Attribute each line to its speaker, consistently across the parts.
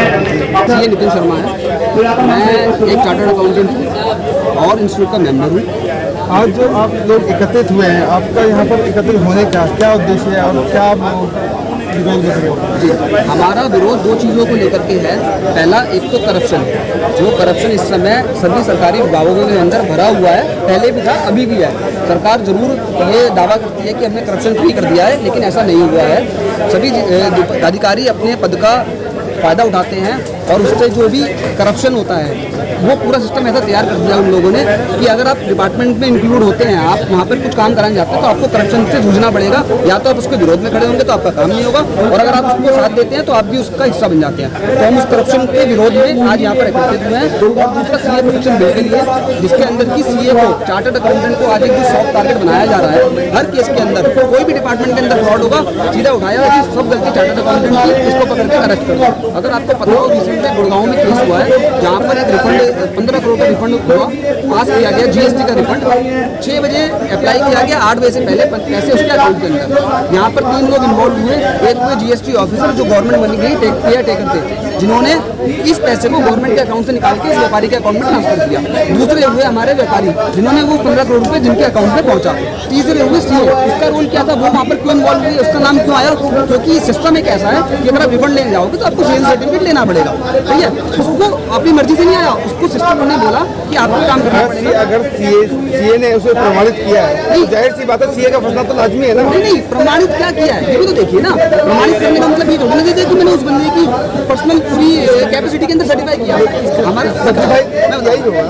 Speaker 1: ये नितिन शर्मा है, मैं एक चार्टर्ड अकाउंटेंट हूँ और इंस्टीट्यूट का मेंबर हूँ।
Speaker 2: आज जो आप लोग एकत्रित हुए हैं, आपका यहाँ पर एकत्रित होने का क्या उद्देश्य है और क्या आप विरोध कर रहे हो?
Speaker 1: जी, हमारा विरोध दो चीज़ों को लेकर के है। पहला, एक तो करप्शन, जो करप्शन इस समय सभी सरकारी विभागों के अंदर भरा हुआ है, पहले भी था अभी भी है। सरकार जरूर ये दावा करती है कि हमने करप्शन फ्री कर दिया है, लेकिन ऐसा नहीं हुआ है। सभी अधिकारी अपने पद का फ़ायदा उठाते हैं और उससे जो भी करप्शन होता है वो पूरा सिस्टम ऐसा तैयार कर दिया उन लोगों ने कि अगर आप डिपार्टमेंट में इंक्लूड होते हैं, आप वहाँ पर कुछ काम कराने जाते हैं, तो आपको करप्शन से जूझना पड़ेगा। या तो आप उसके विरोध में खड़े होंगे तो आपका काम नहीं होगा, और अगर आप उसको साथ देते हैं तो आप भी उसका हिस्सा बन जाते हैं। तो हम उस करप्शन के विरोध में आज यहाँ पर एकत्रित हुए हैं। और दूसरा सीए प्रोटेक्शन बिल के लिए, जिसके अंदर की सीए को, चार्टर्ड अकाउंटेंट को आज एक जो सॉफ्ट टारगेट बनाया जा रहा है। हर केस के अंदर कोई भी डिपार्टमेंट के अंदर फ्रॉड होगा, सीधा उठाया कि सब गलती चार्टर्ड अकाउंटेंट की, इसको पकड़ के अरेस्ट कर दो। अगर आपको पता हो, रिसेंटली गुड़गांव में केस हुआ है जहाँ पर एक रिफंड 15 करोड़ का रिफंड हुआ, पास किया गया जीएसटी का रिफंड। 6 बजे अप्लाई किया गया, 8 बजे से पहले पैसे उसके अकाउंट के अंदर। यहाँ पर 3 लोग इन्वॉल्व हुए। एक हुए जीएसटी ऑफिसर जो गवर्नमेंट मनी के टेकर थे, जिन्होंने इस पैसे को गवर्नमेंट के अकाउंट से निकाल के इस व्यापारी के अकाउंट में ट्रांसफर किया। दूसरे हुए हमारे व्यापारी, जिन्होंने वो 15 करोड़ रुपए जिनके अकाउंट में पहुंचा। तीसरे हुए सीओ, उसका रोल क्या था, वो वहाँ पर क्यों इन्वॉल्व हुई, उसका नाम क्यों आया? क्योंकि सिस्टम एक ऐसा है कि अगर आप रिफंड लेने जाओगे तो आपको सेल सर्टिफिकेट लेना पड़ेगा, ठीक है। उसको अपनी मर्जी से नहीं आया, उसको सिस्टम ने बोला कि आपको काम करना पड़ेगा।
Speaker 2: अगर सीए ने उसे प्रमाणित किया है तो जाहिर सी बात है सीए का फंसना तो लाजमी है ना।
Speaker 1: नहीं, प्रमाणित क्या किया है ये भी तो देखिए ना। प्रमाणित करने का मतलब ये थोड़ी ना दीजिए कि मैंने उस बंदे की पर्सनल पूरी कैपेसिटी के अंदर सर्टिफाई किया। हमारा सर्टिफाई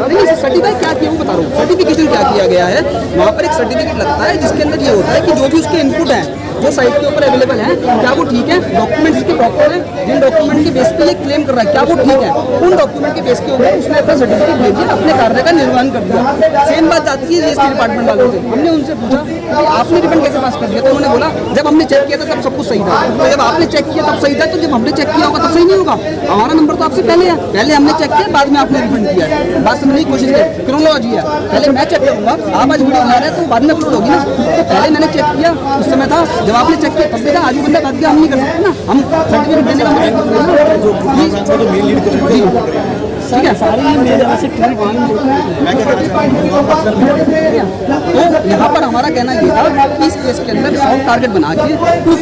Speaker 1: नहीं, सर्टिफाई क्या किया वो बता रहा हूँ। सर्टिफिकेशन क्या किया गया है, वहाँ पर एक सर्टिफिकेट लगता है जिसके अंदर ये होता है कि जो भी उसके इनपुट है जो साइट के ऊपर अवेलेबल है, क्या वो ठीक है, डॉक्यूमेंट्स के प्रॉपर है, जिन डॉक्यूमेंट के बेस पे ये क्लेम कर रहा है क्या वो ठीक है, उन डॉक्यूमेंट के बेस के ऊपर उसने अपना सर्टिफिकेट भेजिए, अपने कार्य का निर्वहन कर दिया। सेम बात आती है जीएसटी डिपार्टमेंट वालों से। हमने उनसे पूछा कि आपने रिफंड कैसे पास कर दिया, तो उन्होंने बोला जब हमने चेक किया था तब सब कुछ सही था। तो जब आपने चेक किया तब सही था, तो जब हमने चेक किया होगा तब सही नहीं होगा। हमारा नंबर तो आपसे पहले है, पहले हमने चेक किया, बाद में आपने रिफंड किया है। बात समझने की कोशिश करें, क्रोनोलॉजी है। पहले मैं चेक करूंगा, आप आज वीडियो बना रहे हैं तो बाद में अपलोड होगी ना। तो पहले मैंने चेक किया, उस समय था, जब आपने चेक किया तब देखा, आज बंदा बात किया, हम नहीं कर सकते ना। हम सर्टिफिकेट देने का ठीक है, सारी मेरे से तो यहाँ पर हमारा कहना ये था कि इस केस के अंदर सॉफ्ट टारगेट बना के उन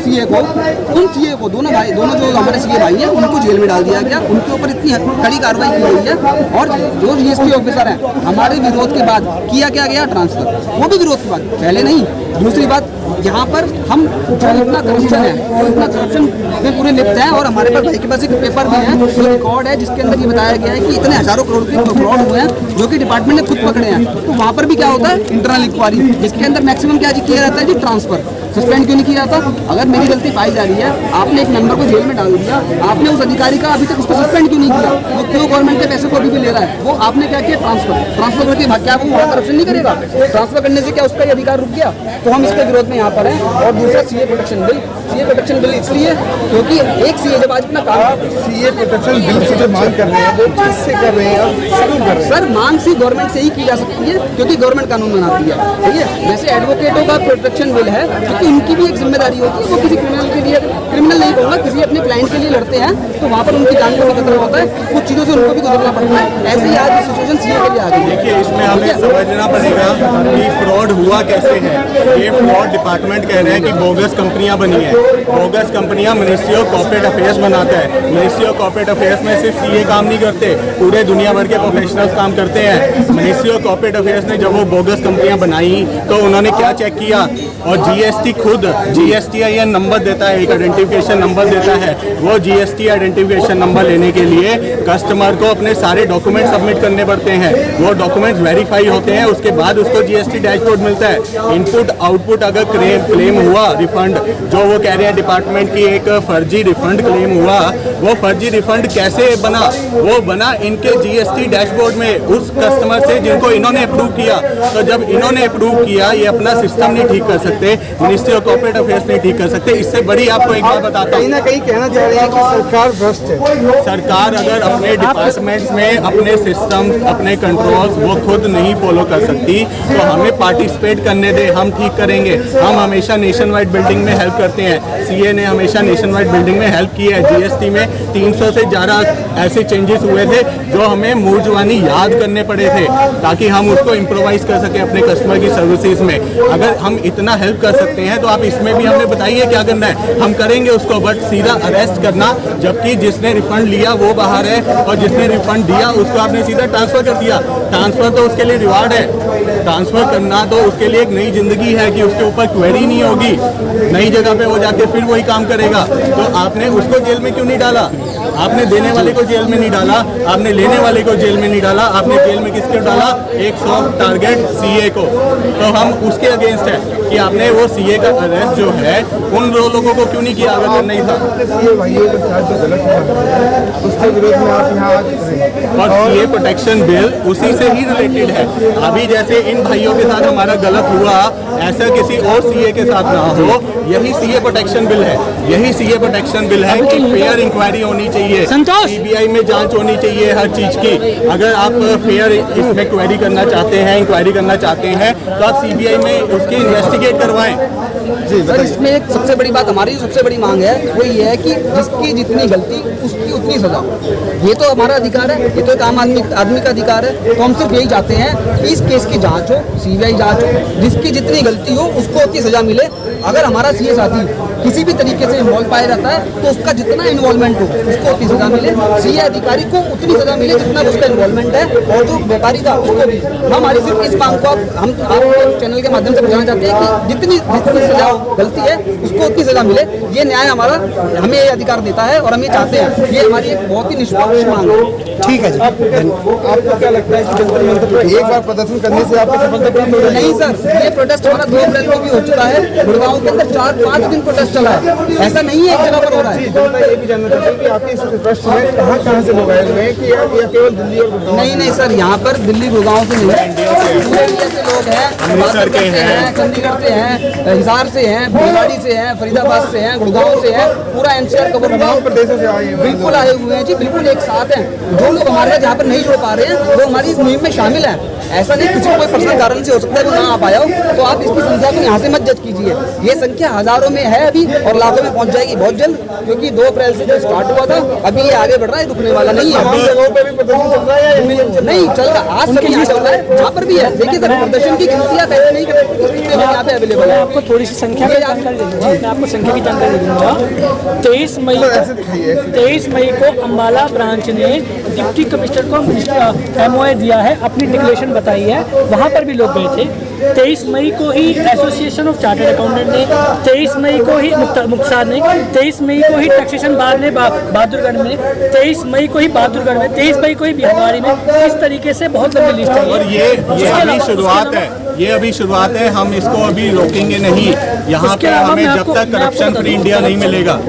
Speaker 1: सीए को दोनों जो हमारे सीए भाई हैं उनको जेल में डाल दिया गया। उनके ऊपर इतनी कड़ी कार्रवाई की गई है। और जो जीएसटी ऑफिसर हैं, हमारे विरोध के बाद किया क्या गया ट्रांसफर, वो भी विरोध के बाद, पहले नहीं। दूसरी बात, यहाँ पर हम जो इतना करप्शन है, इतना करप्शन में पूरे लिप्त हैं। और हमारे पास भाई के पास एक पेपर भी है, एक रिकॉर्ड है, जिसके अंदर ये बताया गया है कि इतने हजारों करोड़ के फ्रॉड हुए हैं जो कि डिपार्टमेंट ने खुद पकड़े हैं। तो वहाँ पर भी क्या होता है, इंटरनल इंक्वायरी, जिसके अंदर मैक्सिमम क्या किया जाता है जी, ट्रांसफर। सस्पेंड क्यों नहीं किया जाता? अगर मेरी गलती पाई जा रही है, आपने एक मेंबर को जेल में डाल दिया, आपने उस अधिकारी का अभी तक उसको सस्पेंड क्यों नहीं किया? वो क्यों गवर्नमेंट के पैसे को अभी भी ले रहा है? वो आपने क्या किया, ट्रांसफर करके क्या वो वहाँ करप्शन नहीं करेगा? ट्रांसफर करने से क्या उसका ये अधिकार रुक गया? तो हम इसके विरोध में यहाँ पर हैं। और दूसरा सीए प्रोटेक्शन बिल इसलिए क्योंकि एक सीए जब आज अपना काम,
Speaker 2: सीए प्रोटेक्शन बिल से जो मांग कर रहे हैं वो किससे कर रहे हैं और क्यों कर रहे हैं?
Speaker 1: सर, मांग से गवर्नमेंट से ही की जा सकती है क्योंकि गवर्नमेंट कानून बनाती है, ठीक है। वैसे एडवोकेटों का प्रोटेक्शन बिल है क्योंकि उनकी भी एक जिम्मेदारी होती है। वो किसी क्रिमिनल के लिए, क्रिमिनल नहीं कहूँगा, किसी अपने क्लाइंट के लिए लड़ते हैं तो वहाँ पर उनकी जान को भी खतरा होता है, कुछ चीज़ों से उनको भी गुजरना पड़ता है। ऐसे ही आज सिचुएशन सीए के लिए आ गई है।
Speaker 3: देखिए, इसमें हमें समझना पड़ेगा कि फ्रॉड हुआ कैसे है। ये फ्रॉड डिपार्टमेंट कह रहे हैं कि बोगस कंपनियां बनी है। बोगस कंपनियां मिनिस्ट्री ऑफ कॉर्पोरेट अफेयर्स बनाता है। मिनिस्ट्री ऑफ कॉर्पोरेट अफेयर्स में सिर्फ सीए काम नहीं करते, पूरे दुनिया भर के प्रोफेशनल्स काम करते हैं। मिनिस्ट्री ऑफ कॉर्पोरेट अफेयर्स ने जब वो बोगस कंपनियां बनाई तो उन्होंने क्या चेक किया, और जीएसटी खुद GSTIN नंबर देता है, एक आइडेंटिफिकेशन नंबर देता है। वो GST आइडेंटिफिकेशन नंबर लेने के लिए कस्टमर को अपने सारे डॉक्यूमेंट सबमिट करने पड़ते हैं। वो डॉक्यूमेंट्स वेरीफाई होते हैं, उसके बाद उसको GST डैशबोर्ड मिलता है। इनपुट आउटपुट अगर क्लेम हुआ रिफंड, जो वो कह रहे हैं डिपार्टमेंट की एक फर्जी रिफंड क्लेम हुआ, वो फर्जी रिफंड कैसे बना? वो बना इनके GST डैशबोर्ड में उस कस्टमर से जिनको इन्होंने अप्रूव किया। तो जब इन्होंने अप्रूव किया, ये अपना सिस्टम नहीं ठीक कर सकते, मिनिस्ट्री ऑफ कॉर्पोरेट अफेयर्स नहीं ठीक कर सकते। इससे बड़ी आपको एक बात बताता
Speaker 2: कहीं
Speaker 3: हूँ,
Speaker 2: ना कहीं कहना चाह रहे हैं कि सरकार भ्रष्ट है।
Speaker 3: सरकार अगर अपने डिपार्टमेंट्स में अपने सिस्टम्स, अपने कंट्रोल्स वो खुद नहीं फॉलो कर सकती तो हमें पार्टिसिपेट करने दे, हम ठीक करेंगे। हम हमेशा नेशन वाइड बिल्डिंग में हेल्प करते हैं, सीए ने हमेशा नेशन वाइड बिल्डिंग में हेल्प की है। जीएसटी में 300 से ज़्यादा ऐसे चेंजेस हुए थे जो हमें मुँह जुबानी याद करने पड़े थे ताकि हम उसको इम्प्रोवाइज कर सकें अपने कस्टमर की सर्विसेज में। अगर हम इतना हेल्प कर सकते हैं तो आप इसमें भी हमें बताइए क्या करना है, हम करेंगे उसको। बट सीधा अरेस्ट करना, जबकि जिसने रिफंड लिया वो बाहर है और जिसने रिफंड दिया उसको आपने सीधा ट्रांसफर कर दिया। ट्रांसफर तो उसके लिए रिवार्ड है, ट्रांसफर करना तो उसके लिए एक नई जिंदगी है कि उसके ऊपर क्वेरी नहीं होगी, नई जगह पे वो जाके फिर वही काम करेगा। तो आपने उसको जेल में क्यों नहीं डाला? आपने देने वाले को जेल में नहीं डाला, आपने लेने वाले को जेल में नहीं डाला, आपने जेल में किसको डाला? एक सॉफ्ट टारगेट सीए को। तो हम उसके अगेंस्ट है कि आपने वो सीए का अरेस्ट जो है उन दो लोगों को क्यों नहीं किया अगर नहीं था।
Speaker 2: सीए भाइयों के साथ जो गलत हुआ उसके विरोध में आप यहाँ आज खड़े हैं।
Speaker 3: और सीए प्रोटेक्शन बिल उसी से ही रिलेटेड है। अभी जैसे इन भाइयों के साथ हमारा गलत हुआ, ऐसा किसी और सीए के साथ ना हो, यही सीए प्रोटेक्शन बिल है। यही सीए प्रोटेक्शन बिल है कि फेयर इंक्वायरी होनी चाहिए, सीबीआई में जांच होनी चाहिए हर चीज की। अगर आप फेयर इसमें क्वेरी करना चाहते हैं, इंक्वायरी करना चाहते हैं तो आप सीबीआई में उसकी इन्वेस्टिगेट करवाएं।
Speaker 2: जी
Speaker 1: सर इसमें एक सबसे बड़ी बात, हमारी सबसे बड़ी मांग है वो ये है कि जिसकी जितनी गलती उसकी उतनी सजा। ये तो हमारा अधिकार है, ये तो एक आम आदमी का अधिकार है। तो हम सिर्फ यही चाहते हैं कि इस केस की जांच हो, सीबीआई जांच हो, जिसकी जितनी गलती हो उसको उतनी सजा मिले। अगर हमारा सीए साथी किसी भी तरीके से इन्वॉल्व पाया जाता है तो उसका जितना इन्वॉल्वमेंट हो उसको उतनी सजा मिले, सीए अधिकारी को उतनी सजा मिले जितना उसका इन्वॉल्वमेंट है, और जो व्यापारी था उसको भी। हमारी सिर्फ इस मांग को हम आपके चैनल के माध्यम से बताना चाहते हैं कि जितनी सजा गलती है उसको उतनी सजा मिले। ये न्याय हमारा हमें ये अधिकार देता है और हम ये चाहते हैं। ये हमारी एक बहुत ही निष्पक्ष मांग है।
Speaker 2: ठीक है जी। आपको क्या लगता है कि जंतर मंतर पर एक बार प्रदर्शन करने से आपको सफलता प्राप्त हो जाएगी?
Speaker 1: नहीं सर, ये प्रोटेस्ट हमारा 2 अप्रैल को भी हो चुका है। गुड़गांव के अंदर 4-5 दिन प्रोटेस्ट चला है, ऐसा नहीं है एक जगह पर हो रहा है।
Speaker 2: जनता ये भी जानना चाहती है कि आपके इस ट्रस्ट में कहाँ से लोग आए हुए हैं कि या केवल दिल्ली और गुड़गांव?
Speaker 1: नहीं सर, यहाँ पर दिल्ली गुड़गांव से नहीं है, पूरे इंडिया से लोग हैं,
Speaker 3: अमृतसर के हैं,
Speaker 1: चंडीगढ़ से हैं, हिसार से हैं, भिवाड़ी से हैं, फरीदाबाद से हैं, गुड़गांव से हैं, पूरा एनसीआर कवर हुआ।
Speaker 2: प्रदेशों से आए हैं
Speaker 1: बिल्कुल आए हुए हैं जी, बिल्कुल एक साथ हैं। जो लोग हमारे साथ यहाँ पर नहीं जुड़ पा रहे हैं वो हमारी इस मुहिम में शामिल हैं। ऐसा नहीं किसी को कोई पर्सनल कारण से हो सकता है वो ना आ पाया हो, तो आप इसकी संख्या को यहाँ से मत जज कीजिए। ये संख्या हजारों में है अभी और लाखों में पहुँच जाएगी बहुत जल्द, क्योंकि 2 अप्रैल से जो स्टार्ट हुआ था अभी ये आगे बढ़ रहा है, रुकने वाला नहीं है।
Speaker 2: तमाम जगहों पर भी प्रदर्शन चल रहा है या
Speaker 1: नहीं चल रहा, आज सभी यहाँ चल रहा है, जहाँ पर भी है। देखिए सर, प्रदर्शन की गिनती आप ऐसे नहीं कर सकते, यहाँ पे अवेलेबल है।
Speaker 4: आपको थोड़ी सी संख्या की जानकारी दे दूंगा, मैं आपको संख्या की जानकारी दे दूंगा। 23 मई को अम्बाला ब्रांच ने डिप्टी कमिश्नर को एमओए दिया है, अपनी डिक्लेरेशन बताई है, वहाँ पर भी लोग गए थे। 23 मई को ही एसोसिएशन ऑफ चार्टर्ड अकाउंटेंट ने, 23 मई को ही मुक्तार ने, 23 मई को ही टैक्सेशन बार ने बहादुरगढ़ में, 23 मई को ही बहादुरगढ़ में, 23 मई को ही बिहारवाड़ी में। इस तरीके से बहुत लंबी लिस्ट है।
Speaker 3: और ये अभी शुरुआत है, ये अभी शुरुआत है, हम इसको अभी रोकेंगे नहीं। यहाँ पे हमें जब तक करप्शन फ्री इंडिया नहीं मिलेगा।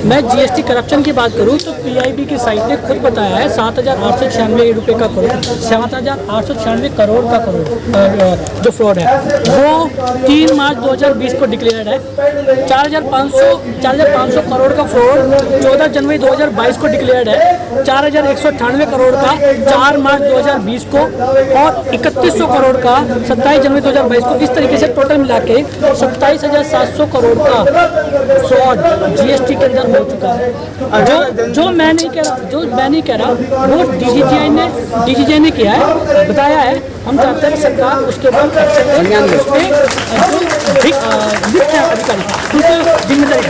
Speaker 4: मैं जीएसटी करप्शन की बात करूँ तो पीआईबी की साइट ने खुद बताया है 7,896 रुपये का करोड़, 7,896 करोड़ का करोड़ जो फ्रॉड है वो 3 मार्च 2020 को डिक्लेयर्ड है। 4,500 करोड़ का फ्रॉड 14 जनवरी 2022 को डिक्लेयर्ड है। 4,198 करोड़ का 4 मार्च 2020 को और 3100 करोड़ का 27 जनवरी 2022 को। इस तरीके से टोटल मिला के 27,700 करोड़ का फ्रॉड जीएसटी के अंदर हो चुका है। जो मैं नहीं कह रहा वो डीजीजीआई ने किया है, बताया है। हम चाहते हैं सरकार उसके बाद एक्शन ले, उस पर जो अधिकारी उनको जिम्मेदारी